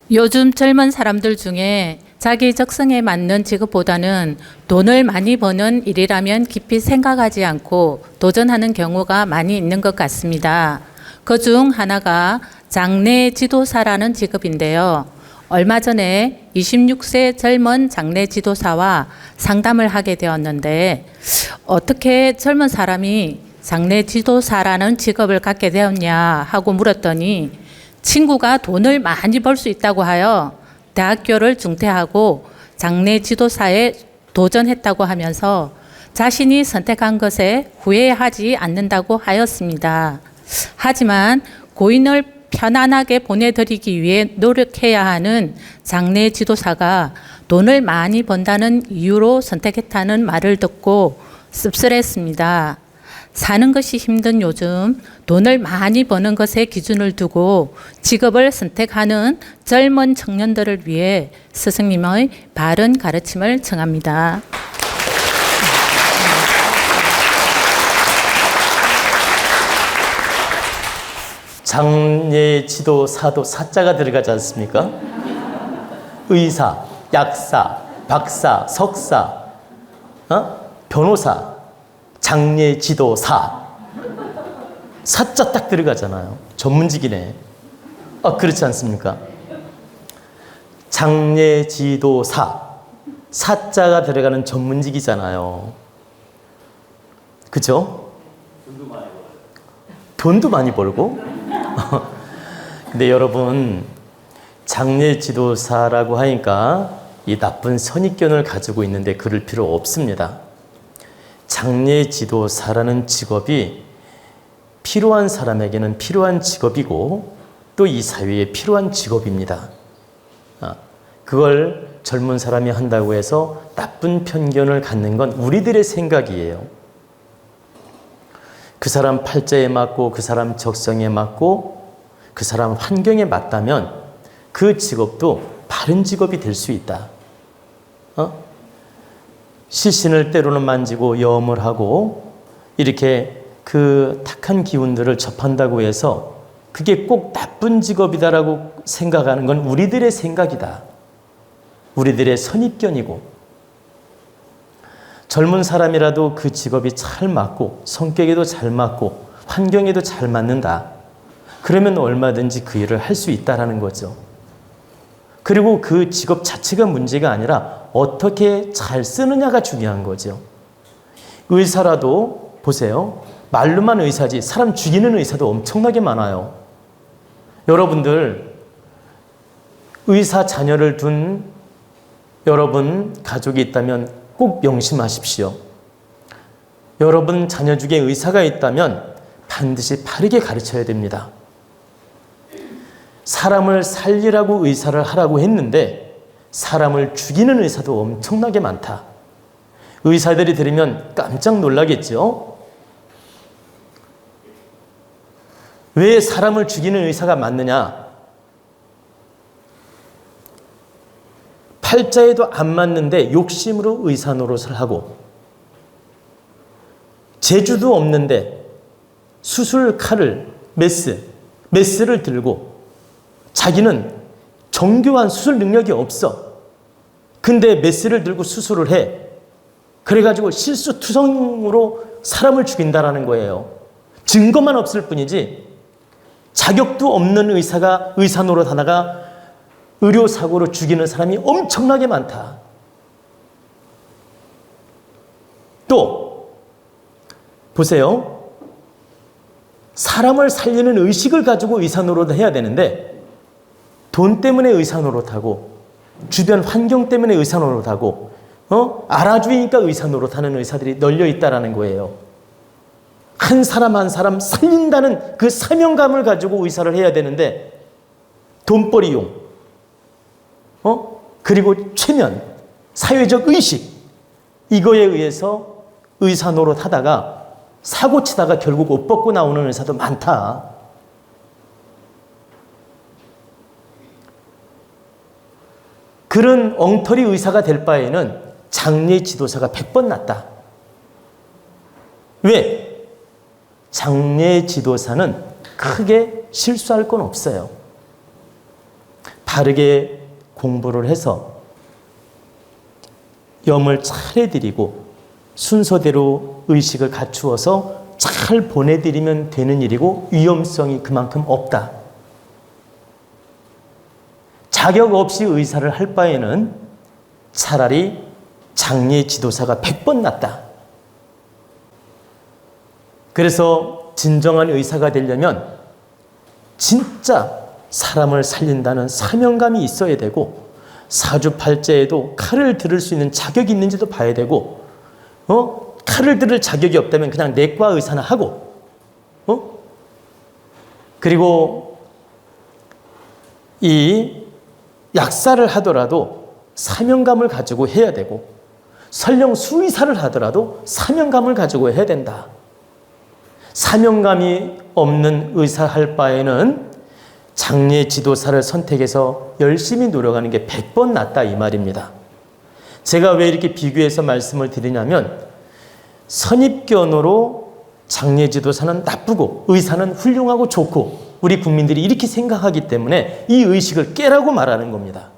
요즘 젊은 사람들 중에 자기 적성에 맞는 직업보다는 돈을 많이 버는 일이라면 깊이 생각하지 않고 도전하는 경우가 많이 있는 것 같습니다. 그 중 하나가 장례 지도사라는 직업인데요. 얼마 전에 26세 젊은 장례 지도사와 상담을 하게 되었는데, 어떻게 젊은 사람이 장례 지도사라는 직업을 갖게 되었냐 하고 물었더니, 친구가 돈을 많이 벌 수 있다고 하여 대학교를 중퇴하고 장례 지도사에 도전했다고 하면서 자신이 선택한 것에 후회하지 않는다고 하였습니다. 하지만 고인을 편안하게 보내드리기 위해 노력해야 하는 장례 지도사가 돈을 많이 번다는 이유로 선택했다는 말을 듣고 씁쓸했습니다. 사는 것이 힘든 요즘 돈을 많이 버는 것에 기준을 두고 직업을 선택하는 젊은 청년들을 위해 스승님의 바른 가르침을 청합니다. 장례 지도사도 사자가 들어가지 않습니까? 의사, 약사, 박사, 석사, 변호사, 장례 지도사. 사자 딱 들어가잖아요. 전문직이네. 그렇지 않습니까? 장례 지도사. 사자가 들어가는 전문직이잖아요. 그죠? 돈도 많이 벌고? 근데 여러분, 장례 지도사라고 하니까 이 나쁜 선입견을 가지고 있는데 그럴 필요 없습니다. 장례 지도사라는 직업이 필요한 사람에게는 필요한 직업이고 또 이 사회에 필요한 직업입니다. 그걸 젊은 사람이 한다고 해서 나쁜 편견을 갖는 건 우리들의 생각이에요. 그 사람 팔자에 맞고 그 사람 적성에 맞고 그 사람 환경에 맞다면 그 직업도 바른 직업이 될 수 있다. 시신을 때로는 만지고 염을 하고 이렇게 그 탁한 기운들을 접한다고 해서 그게 꼭 나쁜 직업이다라고 생각하는 건 우리들의 생각이다. 우리들의 선입견이고, 젊은 사람이라도 그 직업이 잘 맞고 성격에도 잘 맞고 환경에도 잘 맞는다. 그러면 얼마든지 그 일을 할 수 있다라는 거죠. 그리고 그 직업 자체가 문제가 아니라 어떻게 잘 쓰느냐가 중요한 거죠. 의사라도 보세요. 말로만 의사지 사람 죽이는 의사도 엄청나게 많아요. 여러분들 의사 자녀를 둔 여러분 가족이 있다면 꼭 명심하십시오. 여러분 자녀 중에 의사가 있다면 반드시 바르게 가르쳐야 됩니다. 사람을 살리라고 의사를 하라고 했는데 사람을 죽이는 의사도 엄청나게 많다. 의사들이 들으면 깜짝 놀라겠죠? 왜 사람을 죽이는 의사가 많느냐? 팔자에도 안 맞는데 욕심으로 의사 노릇을 하고, 재주도 없는데 수술 칼을 메스를 들고 자기는 정교한 수술 능력이 없어. 근데 메스를 들고 수술을 해. 그래가지고 실수투성으로 사람을 죽인다라는 거예요. 증거만 없을 뿐이지 자격도 없는 의사가 의사 노릇 하다가 의료사고로 죽이는 사람이 엄청나게 많다. 또 보세요. 사람을 살리는 의식을 가지고 의사 노릇을 해야 되는데 돈 때문에 의사 노릇하고 주변 환경 때문에 의사 노릇하고 알아주니까 의사 노릇하는 의사들이 널려 있다라는 거예요. 한 사람 한 사람 살린다는 그 사명감을 가지고 의사를 해야 되는데 돈벌이용, 그리고 최면, 사회적 의식, 이거에 의해서 의사 노릇 하다가 사고 치다가 결국 옷 벗고 나오는 의사도 많다. 그런 엉터리 의사가 될 바에는 장례 지도사가 100번 낫다. 왜? 장례 지도사는 크게 실수할 건 없어요. 바르게 공부를 해서 염을 차려드리고 순서대로 의식을 갖추어서 잘 보내드리면 되는 일이고 위험성이 그만큼 없다. 자격 없이 의사를 할 바에는 차라리 장례 지도사가 100번 낫다. 그래서 진정한 의사가 되려면 진짜 사람을 살린다는 사명감이 있어야 되고 사주팔자에도 칼을 들을 수 있는 자격이 있는지도 봐야 되고 칼을 들을 자격이 없다면 그냥 내과 의사나 하고 그리고 이 약사를 하더라도 사명감을 가지고 해야 되고 설령 수의사를 하더라도 사명감을 가지고 해야 된다. 사명감이 없는 의사 할 바에는 장례 지도사를 선택해서 열심히 노력하는 게 100번 낫다 이 말입니다. 제가 왜 이렇게 비교해서 말씀을 드리냐면 선입견으로 장례 지도사는 나쁘고 의사는 훌륭하고 좋고 우리 국민들이 이렇게 생각하기 때문에 이 의식을 깨라고 말하는 겁니다.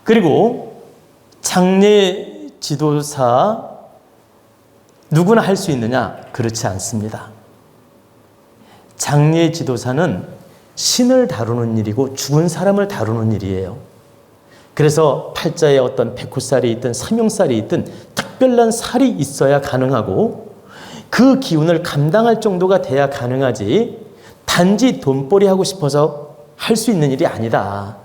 그리고 장례 지도사 누구나 할 수 있느냐? 그렇지 않습니다. 장례 지도사는 신을 다루는 일이고 죽은 사람을 다루는 일이에요. 그래서 팔자에 어떤 백호살이 있든 삼형살이 있든 특별한 살이 있어야 가능하고 그 기운을 감당할 정도가 돼야 가능하지 단지 돈벌이 하고 싶어서 할 수 있는 일이 아니다.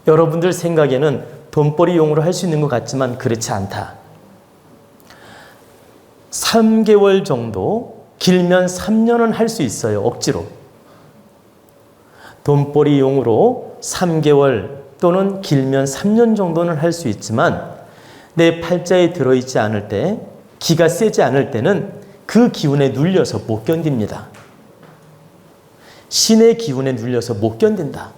여러분들 생각에는 돈벌이용으로 할 수 있는 것 같지만 그렇지 않다. 3개월 정도, 길면 3년은 할 수 있어요. 억지로. 돈벌이용으로 3개월 또는 길면 3년 정도는 할 수 있지만 내 팔자에 들어있지 않을 때, 기가 세지 않을 때는 그 기운에 눌려서 못 견딥니다. 신의 기운에 눌려서 못 견딘다.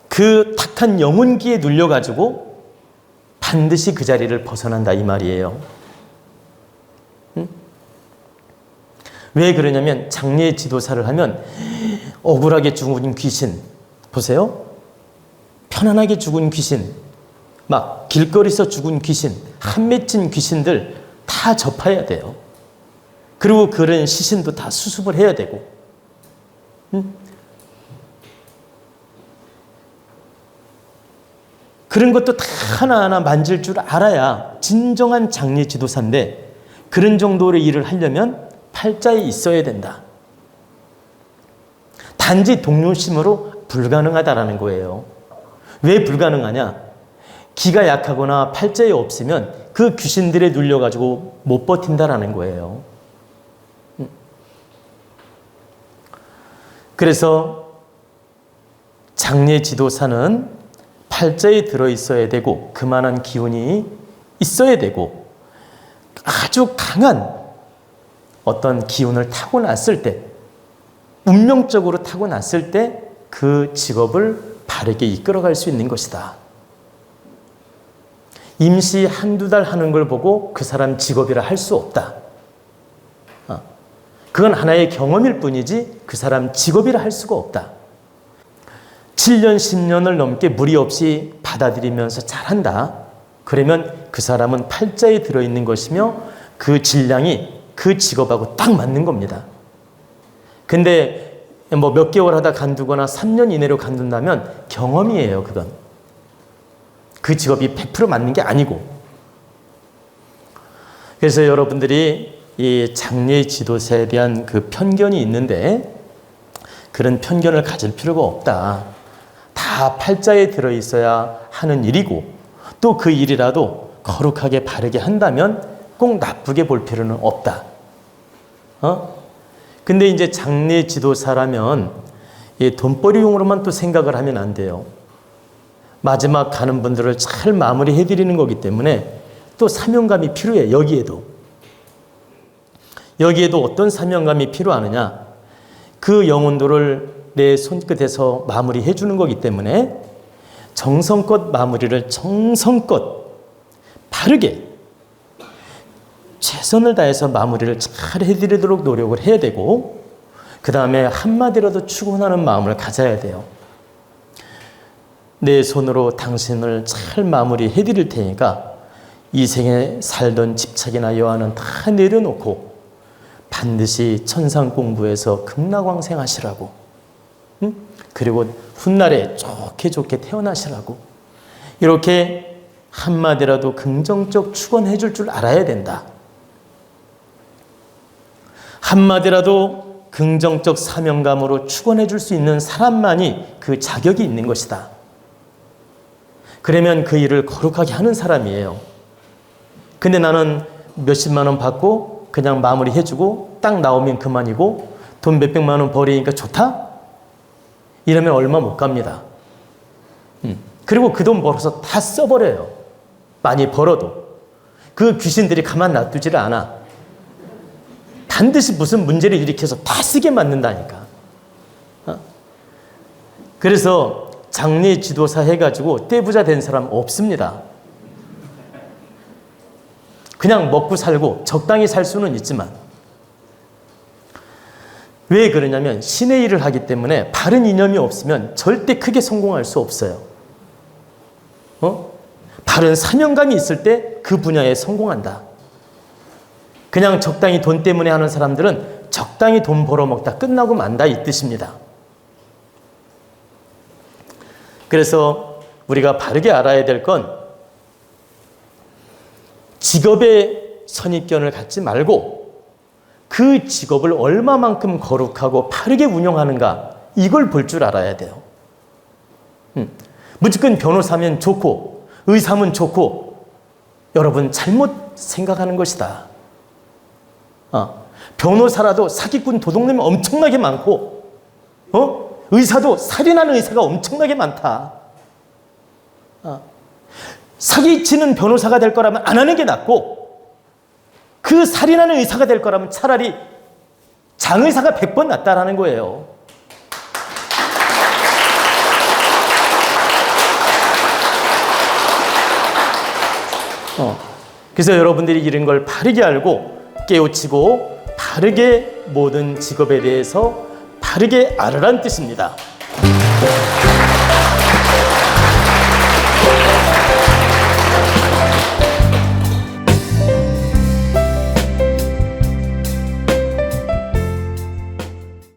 그 탁한 영혼기에 눌려가지고 반드시 그 자리를 벗어난다 이 말이에요. 왜 그러냐면 장례 지도사를 하면 억울하게 죽은 귀신 보세요. 편안하게 죽은 귀신, 막 길거리에서 죽은 귀신, 한 맺힌 귀신들 다 접해야 돼요. 그리고 그런 시신도 다 수습을 해야 되고 그런 것도 다 하나하나 만질 줄 알아야 진정한 장례 지도사인데 그런 정도의 일을 하려면 팔자에 있어야 된다. 단지 동료심으로 불가능하다라는 거예요. 왜 불가능하냐? 기가 약하거나 팔자에 없으면 그 귀신들에 눌려가지고 못 버틴다라는 거예요. 그래서 장례 지도사는 팔자에 들어있어야 되고 그만한 기운이 있어야 되고 아주 강한 어떤 기운을 타고났을 때 운명적으로 타고났을 때 그 직업을 바르게 이끌어갈 수 있는 것이다. 임시 한두 달 하는 걸 보고 그 사람 직업이라 할 수 없다. 그건 하나의 경험일 뿐이지 그 사람 직업이라 할 수가 없다. 7년, 10년을 넘게 무리 없이 받아들이면서 잘한다. 그러면 그 사람은 팔자에 들어있는 것이며 그 질량이 그 직업하고 딱 맞는 겁니다. 근데 뭐 몇 개월 하다 간두거나 3년 이내로 간둔다면 경험이에요, 그건. 그 직업이 100% 맞는 게 아니고. 그래서 여러분들이 이 장례 지도사에 대한 그 편견이 있는데 그런 편견을 가질 필요가 없다. 다 팔자에 들어있어야 하는 일이고 또 그 일이라도 거룩하게 바르게 한다면 꼭 나쁘게 볼 필요는 없다. 근데 이제 장례 지도사라면 돈벌이용으로만 또 생각을 하면 안 돼요. 마지막 가는 분들을 잘 마무리해 드리는 거기 때문에 또 사명감이 필요해. 여기에도 어떤 사명감이 필요하느냐? 그 영혼들을 내 손끝에서 마무리해 주는 거기 때문에 정성껏 마무리를 정성껏 바르게 최선을 다해서 마무리를 잘 해드리도록 노력을 해야 되고, 그 다음에 한마디라도 축원하는 마음을 가져야 돼요. 내 손으로 당신을 잘 마무리해 드릴 테니까 이 생에 살던 집착이나 여한은 다 내려놓고 반드시 천상공부에서 극락왕생하시라고, 응? 그리고 훗날에 좋게 태어나시라고, 이렇게 한마디라도 긍정적 축원해 줄 줄 알아야 된다. 한마디라도 긍정적 사명감으로 축원해 줄 수 있는 사람만이 그 자격이 있는 것이다. 그러면 그 일을 거룩하게 하는 사람이에요. 근데 나는 몇십만 원 받고 그냥 마무리해주고 딱 나오면 그만이고 돈 몇백만 원 버리니까 좋다? 이러면 얼마 못 갑니다. 그리고 그 돈 벌어서 다 써버려요. 많이 벌어도. 그 귀신들이 가만 놔두지를 않아. 반드시 무슨 문제를 일으켜서 다 쓰게 만든다니까. 그래서 장례 지도사 해가지고 떼부자 된 사람 없습니다. 그냥 먹고 살고 적당히 살 수는 있지만. 왜 그러냐면 신의 일을 하기 때문에 바른 이념이 없으면 절대 크게 성공할 수 없어요. 바른 사명감이 있을 때 그 분야에 성공한다. 그냥 적당히 돈 때문에 하는 사람들은 적당히 돈 벌어먹다 끝나고 만다, 이 뜻입니다. 그래서 우리가 바르게 알아야 될 건 직업의 선입견을 갖지 말고 그 직업을 얼마만큼 거룩하고 바르게 운영하는가, 이걸 볼 줄 알아야 돼요. 무조건 변호사면 좋고 의사면 좋고, 여러분 잘못 생각하는 것이다. 변호사라도 사기꾼 도둑놈이 엄청나게 많고, 의사도 살인하는 의사가 엄청나게 많다. 사기치는 변호사가 될 거라면 안 하는 게 낫고, 그 살인하는 의사가 될 거라면 차라리 장의사가 100번 낫다라는 거예요. 그래서 여러분들이 이런 걸 바르게 알고 깨우치고 바르게 모든 직업에 대해서 바르게 알으란 뜻입니다.